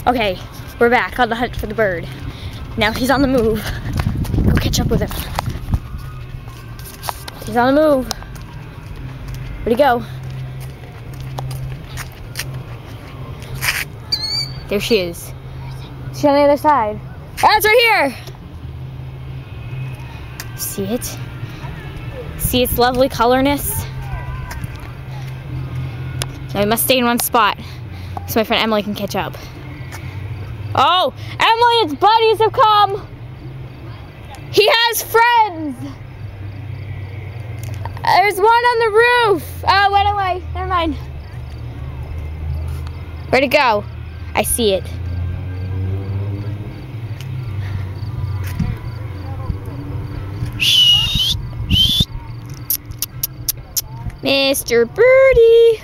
Okay, we're back on the hunt for the bird. Now he's on the move. Go catch up with him. He's on the move. Where'd he go? There she is. She's on the other side. Oh, it's right here! See it? See its lovely colorness? Now we must stay in one spot so my friend Emily can catch up. Oh, Emily, its buddies have come! He has friends! There's one on the roof! Oh, went away. Never mind. Where'd it go? I see it. Mr. Birdie!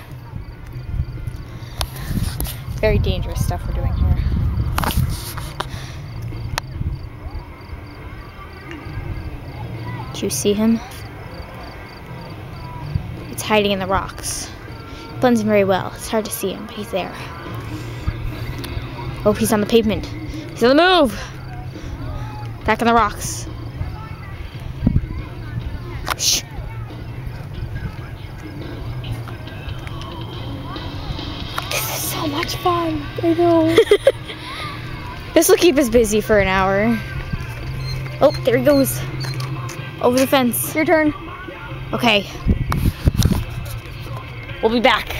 Very dangerous stuff we're doing here. Do you see him? It's hiding in the rocks. Blends in very well. It's hard to see him, but he's there. Oh, he's on the pavement. He's on the move! Back in the rocks. Shh. This is so much fun. I know. This will keep us busy for an hour. Oh, there he goes. Over the fence. Your turn. Okay. We'll be back.